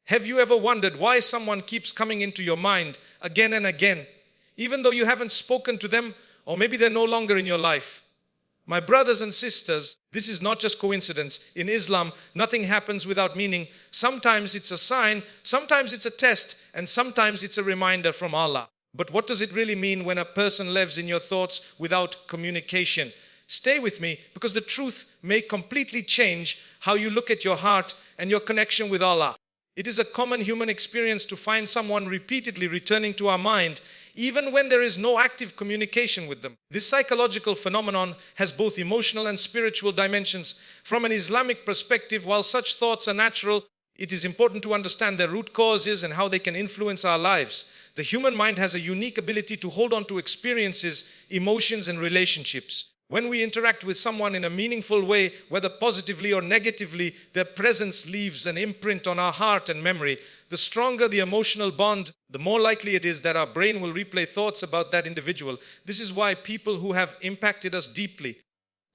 Have you ever wondered why someone keeps coming into your mind again and again, even though you haven't spoken to them, or maybe they're no longer in your life? My brothers and sisters, this is not just coincidence. In Islam, nothing happens without meaning. Sometimes it's a sign, sometimes it's a test, and sometimes it's a reminder from Allah. But what does it really mean when a person lives in your thoughts without communication? Stay with me, because the truth may completely change how you look at your heart and your connection with Allah. It is a common human experience to find someone repeatedly returning to our mind, even when there is no active communication with them. This psychological phenomenon has both emotional and spiritual dimensions. From an Islamic perspective, while such thoughts are natural, it is important to understand their root causes and how they can influence our lives. The human mind has a unique ability to hold on to experiences, emotions, and relationships. When we interact with someone in a meaningful way, whether positively or negatively, their presence leaves an imprint on our heart and memory. The stronger the emotional bond, the more likely it is that our brain will replay thoughts about that individual. This is why people who have impacted us deeply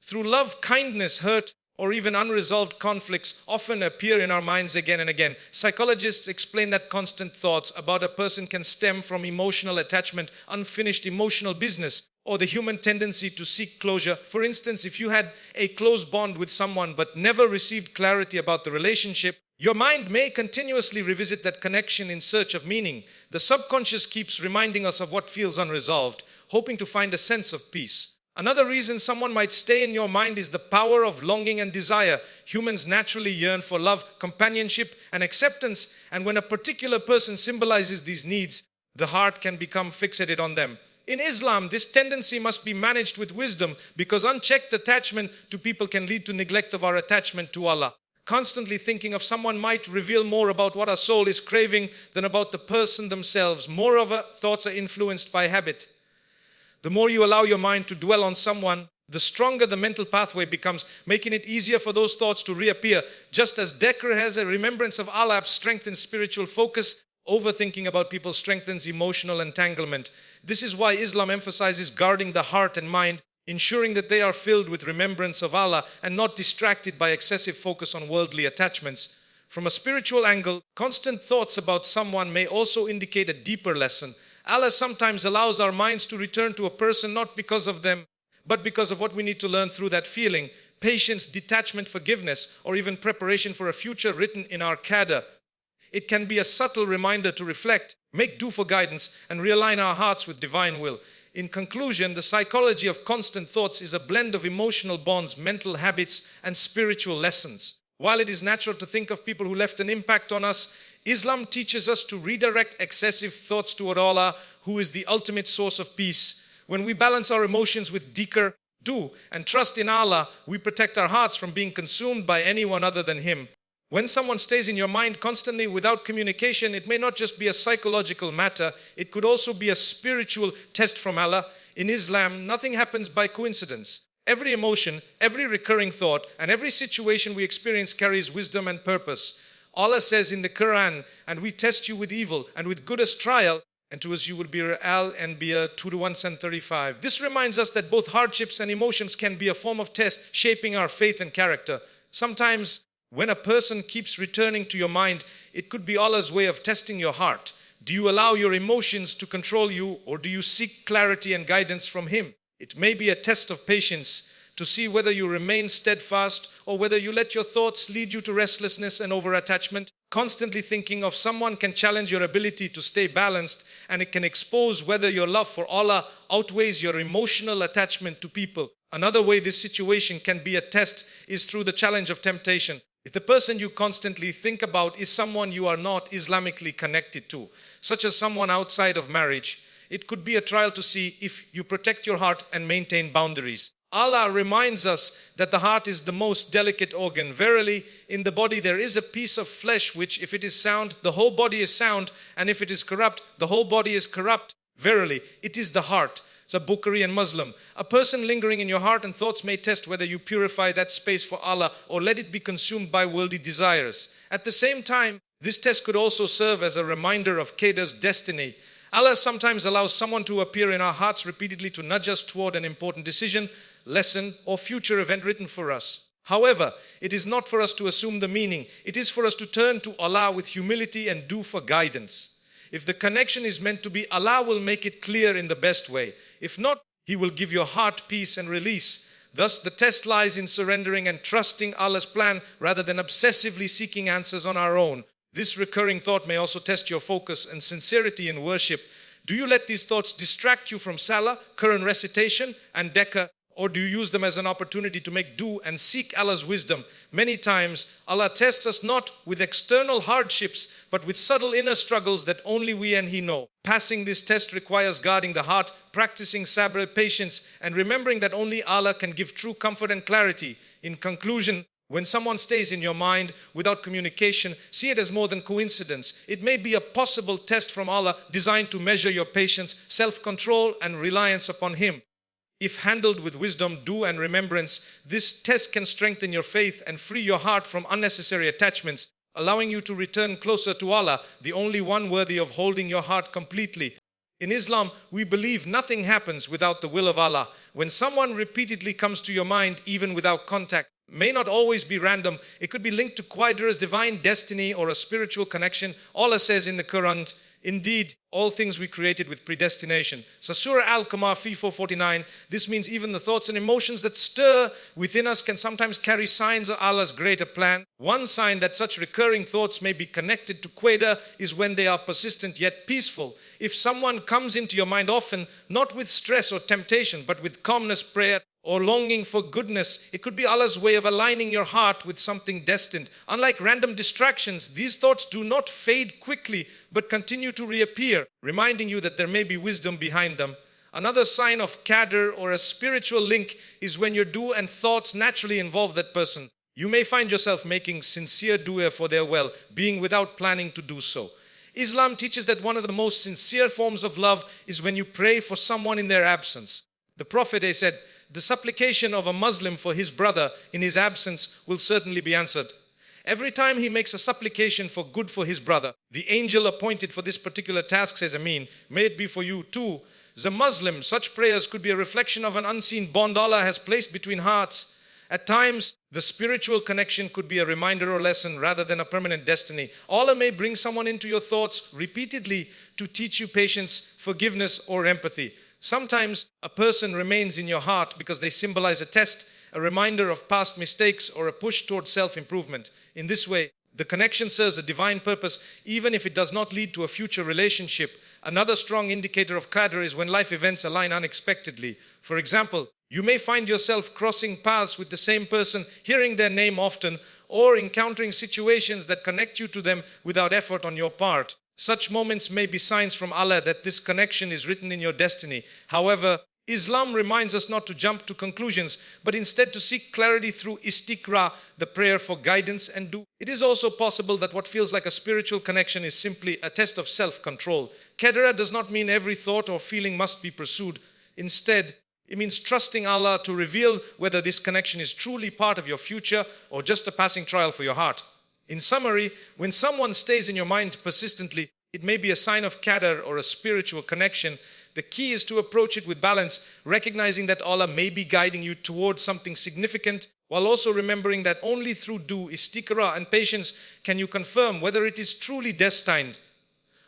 through love, kindness, hurt, or even unresolved conflicts often appear in our minds again and again. Psychologists explain that constant thoughts about a person can stem from emotional attachment, unfinished emotional business, or the human tendency to seek closure. For instance, if you had a close bond with someone but never received clarity about the relationship, your mind may continuously revisit that connection in search of meaning. The subconscious keeps reminding us of what feels unresolved, hoping to find a sense of peace. Another reason someone might stay in your mind is the power of longing and desire. Humans naturally yearn for love, companionship, and acceptance, and when a particular person symbolizes these needs, the heart can become fixated on them. In Islam, this tendency must be managed with wisdom, because unchecked attachment to people can lead to neglect of our attachment to Allah. Constantly thinking of someone might reveal more about what our soul is craving than about the person themselves. Moreover, thoughts are influenced by habit. The more you allow your mind to dwell on someone, the stronger the mental pathway becomes, making it easier for those thoughts to reappear. Just as dhikr has a remembrance of Allah strengthens spiritual focus, overthinking about people strengthens emotional entanglement. This is why Islam emphasizes guarding the heart and mind, ensuring that they are filled with remembrance of Allah and not distracted by excessive focus on worldly attachments. From a spiritual angle, constant thoughts about someone may also indicate a deeper lesson. Allah sometimes allows our minds to return to a person not because of them, but because of what we need to learn through that feeling. Patience, detachment, forgiveness, or even preparation for a future written in our Qadr. It can be a subtle reminder to reflect, make due for guidance, and realign our hearts with divine will. In conclusion, the psychology of constant thoughts is a blend of emotional bonds, mental habits, and spiritual lessons. While it is natural to think of people who left an impact on us, Islam teaches us to redirect excessive thoughts toward Allah, who is the ultimate source of peace. When we balance our emotions with dhikr, and trust in Allah, we protect our hearts from being consumed by anyone other than Him. When someone stays in your mind constantly without communication, it may not just be a psychological matter, it could also be a spiritual test from Allah. In Islam, nothing happens by coincidence. Every emotion, every recurring thought, and every situation we experience carries wisdom and purpose. Allah says in the Qur'an, "And we test you with evil and with good as trial, and to us you will be Al-Anbiya 2-1-35. This reminds us that both hardships and emotions can be a form of test, shaping our faith and character. Sometimes, when a person keeps returning to your mind, it could be Allah's way of testing your heart. Do you allow your emotions to control you, or do you seek clarity and guidance from Him? It may be a test of patience to see whether you remain steadfast or whether you let your thoughts lead you to restlessness and over-attachment. Constantly thinking of someone can challenge your ability to stay balanced, and it can expose whether your love for Allah outweighs your emotional attachment to people. Another way this situation can be a test is through the challenge of temptation. If the person you constantly think about is someone you are not Islamically connected to, such as someone outside of marriage, it could be a trial to see if you protect your heart and maintain boundaries. Allah reminds us that the heart is the most delicate organ. Verily, in the body there is a piece of flesh which, if it is sound, the whole body is sound, and if it is corrupt, the whole body is corrupt. Verily, it is the heart. It's a Bukhari and Muslim. A person lingering in your heart and thoughts may test whether you purify that space for Allah or let it be consumed by worldly desires. At the same time, this test could also serve as a reminder of Qadr's destiny. Allah sometimes allows someone to appear in our hearts repeatedly to nudge us toward an important decision, lesson, or future event written for us. However, it is not for us to assume the meaning. It is for us to turn to Allah with humility and do for guidance. If the connection is meant to be, Allah will make it clear in the best way. If not, He will give your heart peace and release. Thus, the test lies in surrendering and trusting Allah's plan rather than obsessively seeking answers on our own. This recurring thought may also test your focus and sincerity in worship. Do you let these thoughts distract you from Salah, Quran recitation, and Dekah? Or do you use them as an opportunity to make dua and seek Allah's wisdom? Many times, Allah tests us not with external hardships, but with subtle inner struggles that only we and He know. Passing this test requires guarding the heart, practicing sabr, patience, and remembering that only Allah can give true comfort and clarity. In conclusion, when someone stays in your mind without communication, see it as more than coincidence. It may be a possible test from Allah designed to measure your patience, self-control, and reliance upon Him. If handled with wisdom, dua, and remembrance, this test can strengthen your faith and free your heart from unnecessary attachments, allowing you to return closer to Allah, the only one worthy of holding your heart completely. In Islam, we believe nothing happens without the will of Allah. When someone repeatedly comes to your mind, even without contact, may not always be random. It could be linked to Qadr's divine destiny or a spiritual connection. Allah says in the Quran, indeed, all things we created with predestination. So Surah Al-Qamar 449, this means even the thoughts and emotions that stir within us can sometimes carry signs of Allah's greater plan. One sign that such recurring thoughts may be connected to Qadr is when they are persistent yet peaceful. If someone comes into your mind often, not with stress or temptation, but with calmness, prayer, or longing for goodness, it could be Allah's way of aligning your heart with something destined. Unlike random distractions, these thoughts do not fade quickly, but continue to reappear, reminding you that there may be wisdom behind them. Another sign of Qadr or a spiritual link is when your dua and thoughts naturally involve that person. You may find yourself making sincere dua for their well-being without planning to do so. Islam teaches that one of the most sincere forms of love is when you pray for someone in their absence. The Prophet said, the supplication of a Muslim for his brother in his absence will certainly be answered. Every time he makes a supplication for good for his brother, the angel appointed for this particular task says, Ameen, may it be for you too. As a Muslim, such prayers could be a reflection of an unseen bond Allah has placed between hearts. At times, the spiritual connection could be a reminder or lesson rather than a permanent destiny. Allah may bring someone into your thoughts repeatedly to teach you patience, forgiveness, or empathy. Sometimes a person remains in your heart because they symbolize a test, a reminder of past mistakes, or a push toward self-improvement. In this way, the connection serves a divine purpose even if it does not lead to a future relationship. Another strong indicator of Qadr is when life events align unexpectedly. For example, you may find yourself crossing paths with the same person, hearing their name often, or encountering situations that connect you to them without effort on your part. Such moments may be signs from Allah that this connection is written in your destiny. However, Islam reminds us not to jump to conclusions, but instead to seek clarity through istiqra, the prayer for guidance and dua. It is also possible that what feels like a spiritual connection is simply a test of self-control. Qadr does not mean every thought or feeling must be pursued. Instead, it means trusting Allah to reveal whether this connection is truly part of your future or just a passing trial for your heart. In summary, when someone stays in your mind persistently, it may be a sign of Qadr or a spiritual connection. The key is to approach it with balance, recognizing that Allah may be guiding you towards something significant, while also remembering that only through dua, istiqra, and patience can you confirm whether it is truly destined.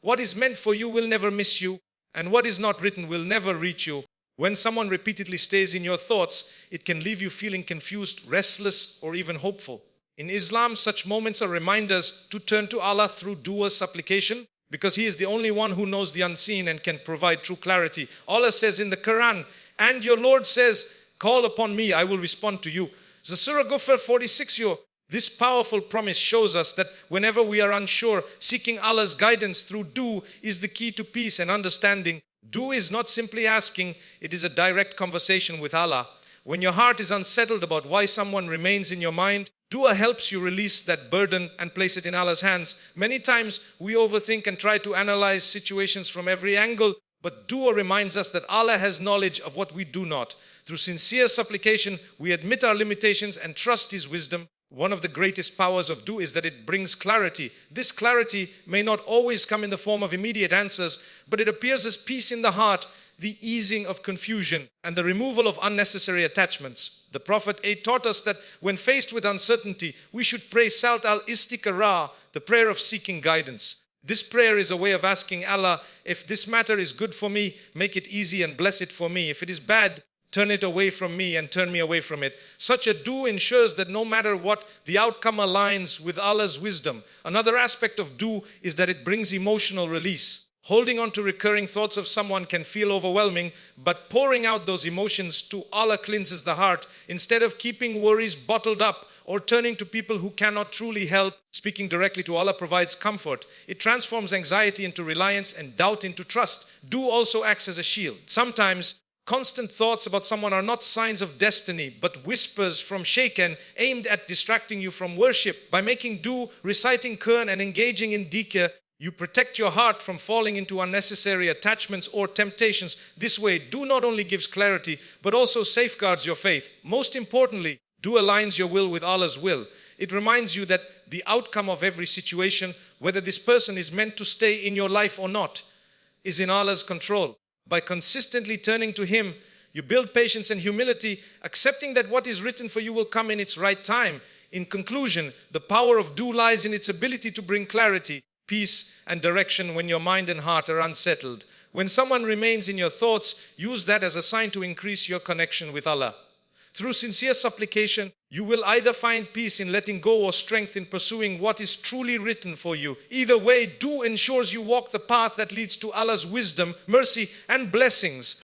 What is meant for you will never miss you, and what is not written will never reach you. When someone repeatedly stays in your thoughts, it can leave you feeling confused, restless, or even hopeful. In Islam, such moments are reminders to turn to Allah through dua, supplication, because He is the only one who knows the unseen and can provide true clarity. Allah says in the Quran, and your Lord says, call upon me, I will respond to you. The Surah Ghafir 46. This powerful promise shows us that whenever we are unsure, seeking Allah's guidance through dua is the key to peace and understanding. Dua is not simply asking, it is a direct conversation with Allah. When your heart is unsettled about why someone remains in your mind, dua helps you release that burden and place it in Allah's hands. Many times we overthink and try to analyze situations from every angle, but dua reminds us that Allah has knowledge of what we do not. Through sincere supplication, we admit our limitations and trust His wisdom. One of the greatest powers of dua is that it brings clarity. This clarity may not always come in the form of immediate answers, but it appears as peace in the heart, the easing of confusion, and the removal of unnecessary attachments. The Prophet 8 taught us that when faced with uncertainty, we should pray Salt al-Istikhara, the prayer of seeking guidance. This prayer is a way of asking Allah, if this matter is good for me, make it easy and bless it for me. If it is bad, turn it away from me and turn me away from it. Such a dua ensures that no matter what, the outcome aligns with Allah's wisdom. Another aspect of dua is that it brings emotional release. Holding on to recurring thoughts of someone can feel overwhelming, but pouring out those emotions to Allah cleanses the heart. Instead of keeping worries bottled up or turning to people who cannot truly help, speaking directly to Allah provides comfort. It transforms anxiety into reliance and doubt into trust. Dua also acts as a shield. Sometimes constant thoughts about someone are not signs of destiny, but whispers from shaitan aimed at distracting you from worship. By making dua, reciting Qur'an and engaging in dhikr, you protect your heart from falling into unnecessary attachments or temptations. This way, dua not only gives clarity, but also safeguards your faith. Most importantly, dua aligns your will with Allah's will. It reminds you that the outcome of every situation, whether this person is meant to stay in your life or not, is in Allah's control. By consistently turning to Him, you build patience and humility, accepting that what is written for you will come in its right time. In conclusion, the power of dua lies in its ability to bring clarity, peace and direction when your mind and heart are unsettled. When someone remains in your thoughts, use that as a sign to increase your connection with Allah. Through sincere supplication, you will either find peace in letting go or strength in pursuing what is truly written for you. Either way, dua ensures you walk the path that leads to Allah's wisdom, mercy and blessings.